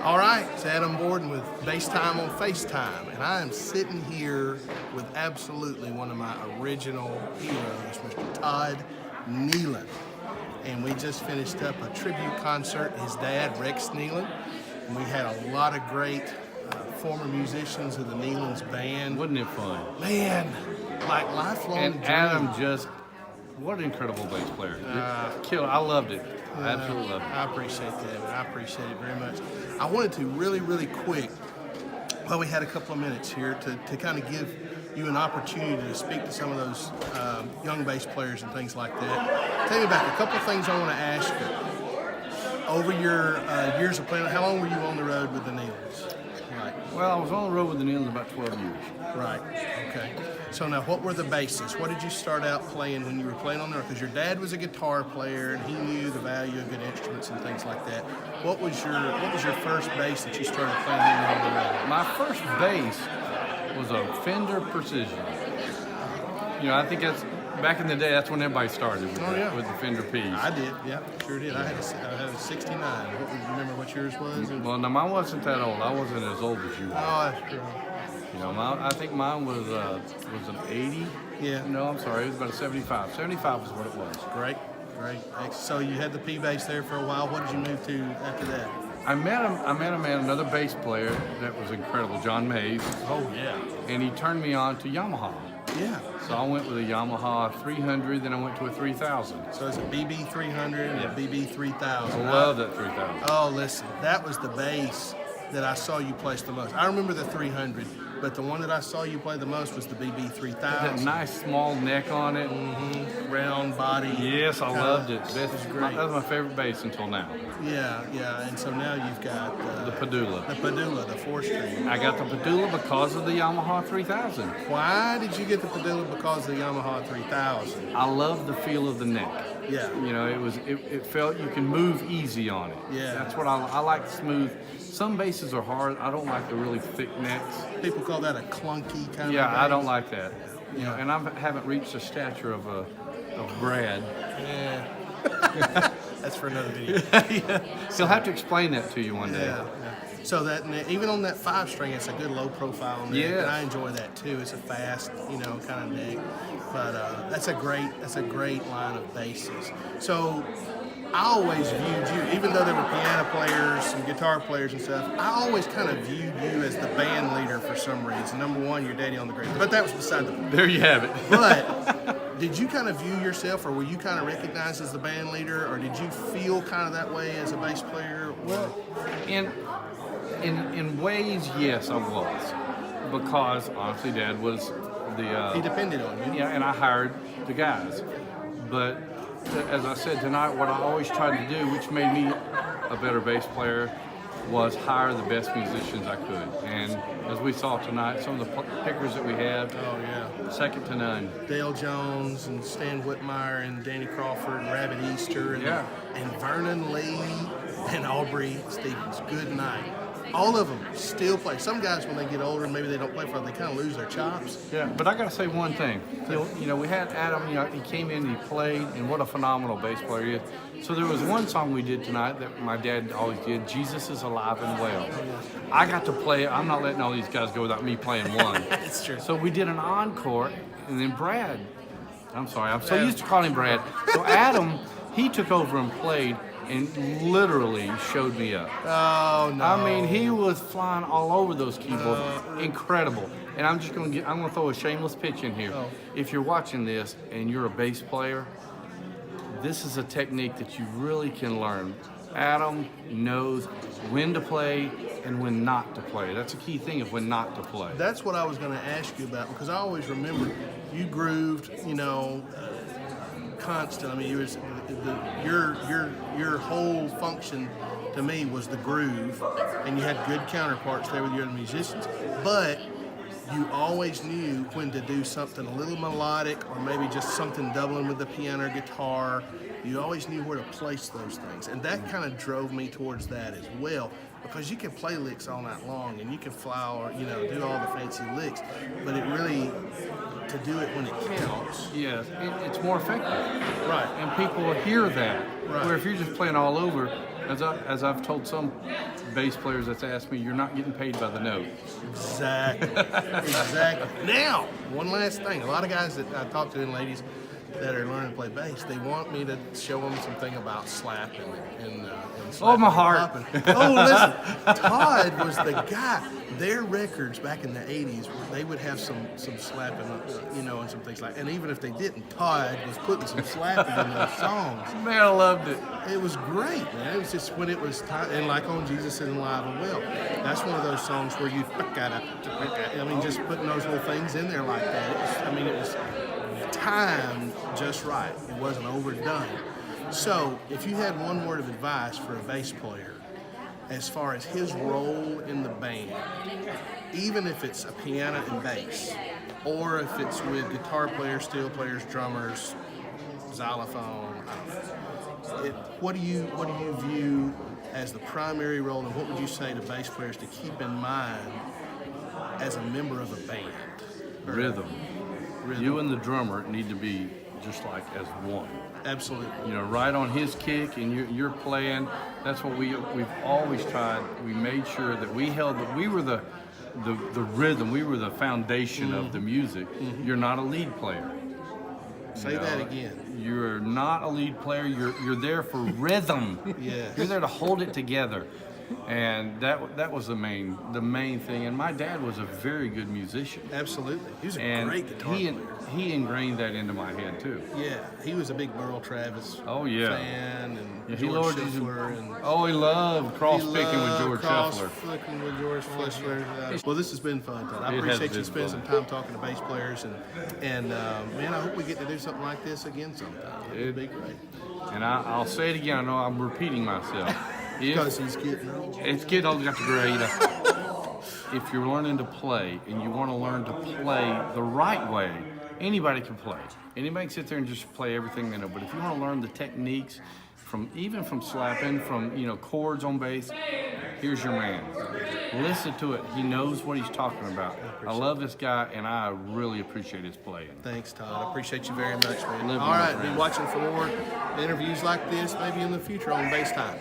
All right, it's Adam Borden with Basstime on FaceTime, and I am sitting here with absolutely one of my original heroes, Mr. Todd Nelon. And we just finished up a tribute concert, his dad, Rex Nelon, and we had a lot of great former musicians of the Nelon's band. Wasn't it fun? Man, like lifelong And dream. Adam what an incredible bass player. Killer. I loved it. I absolutely loved it. I appreciate that. I appreciate it very much. I wanted to really quick, while we had a couple of minutes here, to kind of give you an opportunity to speak to some of those young bass players and things like that. Tell me about a couple of things I want to ask you. Over your years of playing, how long were you on the road with the Nelons? Right. Well, I was on the road with the Nelons about 12 years. Right. Okay. So now, what were the bases? What did you start out playing when you were playing on the road? Because your dad was a guitar player and he knew the value of good instruments and things like that. What was your first bass that you started playing when you were on the road? My first bass was a Fender Precision. You know, I think that's back in the day. That's when everybody started with, with the Fender Ps. I did. Yeah, sure did. I had a 69. What would you remember what yours was? Well, no, mine wasn't that old. I wasn't as old as you were. Oh, that's true. You know, I think mine was an 80. Yeah. No, I'm sorry. It was about a 75. 75 was what it was. Great. So you had the P bass there for a while. What did you move to after that? I met a man, another bass player that was incredible, John Mays. Oh yeah. And he turned me on to Yamaha. Yeah. So I went with a Yamaha 300, then I went to a 3000. So it's a BB 300 and a BB 3000. I love that 3000. Oh, listen, that was the bass that I saw you play the most. I remember the 300, but the one that I saw you play the most was the BB 3000. That nice small neck on it. Mm-hmm. Round body. Yes, I loved it. That was great. That was my favorite bass until now. Yeah. And so now you've got the Padula. The Padula, the 4-string. I got the Padula because of the Yamaha 3000. Why did you get the Padula because of the Yamaha 3000? I love the feel of the neck. Yeah. You know, it felt you can move easy on it. Yeah. That's what I like smooth. Some basses are hard. I don't like the really thick necks. People call that a clunky kind of Yeah, bass. I don't like that. You know, Yeah. and I haven't reached the stature of Brad. Yeah. That's for another video. Yeah. He'll have to explain that to you one day. Yeah. So that even on that 5-string, it's a good low profile neck, Yeah. and I enjoy that too. It's a fast, kind of neck. But that's a great line of basses. So I always viewed you, even though there were piano players and guitar players and stuff, I always kind of viewed you as the band leader for some reason. Number one, your daddy on the great, but that was beside the point. There you have it. But did you kind of view yourself, or were you kind of recognized as the band leader, or did you feel kind of that way as a bass player? Well, in ways, yes, I was, because honestly, Dad was He depended on you. yeah, and I hired the guys. But as I said tonight, what I always tried to do, which made me a better bass player, was hire the best musicians I could. And as we saw tonight, some of the pickers that we have, Oh yeah. second to none. Dale Jones and Stan Whitmire and Danny Crawford and Rabbit Easter and Vernon Lee and Aubrey Stevens. Good night. All of them still play. Some guys, when they get older, maybe they don't play for them, they kind of lose their chops. Yeah, but I got to say one thing. You know, we had Adam, he came in, he played, and what a phenomenal bass player he is. So there was one song we did tonight that my dad always did, Jesus is Alive and Well. I got to play it. I'm not letting all these guys go without me playing one. It's true. So we did an encore, and then Brad, I'm sorry, I'm so used to calling him Brad. So Adam, he took over and played, and literally showed me up. Oh no! I mean, he was flying all over those keyboards. Incredible. And I'm gonna throw a shameless pitch in here. Oh. If you're watching this and you're a bass player, this is a technique that you really can learn. Adam knows when to play and when not to play. That's a key thing of when not to play. That's what I was going to ask you about, because I always remember you grooved, constant. I mean, your whole function to me was the groove, and you had good counterparts there with your other musicians. But you always knew when to do something a little melodic, or maybe just something doubling with the piano or guitar. You always knew where to place those things, and that kind of drove me towards that as well. Because you can play licks all night long, and you can fly or do all the fancy licks, but it really, to do it when it counts. Yes, it's more effective. Right. And people will hear that. Right. Where if you're just playing all over, As I've told some bass players that's asked me, you're not getting paid by the note. Exactly. Exactly. Now, one last thing. A lot of guys that I talk to, and ladies that are learning to play bass, they want me to show them something about slapping and slapping my and heart. popping. Oh, listen. Todd was the guy. Their records back in the 80s, they would have some slapping, and some things like. And even if they didn't, Todd was putting some slapping in those songs. Man, I loved it. It was great, man. It was just when it was time, and like on Jesus is Alive and Well, that's one of those songs where you just putting those little things in there like that. It was timed just right. It wasn't overdone. So, if you had one word of advice for a bass player, as far as his role in the band, even if it's a piano and bass, or if it's with guitar players, steel players, drummers, xylophone, I don't know. What do you view as the primary role, and what would you say to bass players to keep in mind as a member of a band? Rhythm. You and the drummer need to be just like as one. Absolutely. Right on his kick, and you're playing. That's what we've always tried. We made sure that we were the rhythm. We were the foundation of the music. You're not a lead player. Say that again. You're not a lead player. You're there for rhythm. Yeah. You're there to hold it together. And that was the main thing. And my dad was a very good musician. Absolutely. He was a great guitar player. He ingrained that into my head too. Yeah, he was a big Merle Travis fan, and he George Schuffler. He loved cross-picking with George Schuffler. Cross-picking with George Schuffler. Well, this has been fun, Todd. I appreciate you spending some time talking to bass players, and man, I hope we get to do something like this again sometime. It'd be great. And I'll say it again. I know I'm repeating myself. Because he's getting old. It's getting old. You got to grade. If you're learning to play and you want to learn to play the right way, anybody can play. Anybody can sit there and just play everything they know. But if you want to learn the techniques, from slapping, from chords on bass, here's your man. Listen to it. He knows what he's talking about. I love this guy, and I really appreciate his playing. Thanks, Todd. I appreciate you very much, man. All right, be watching for more interviews like this, maybe in the future on Basstime.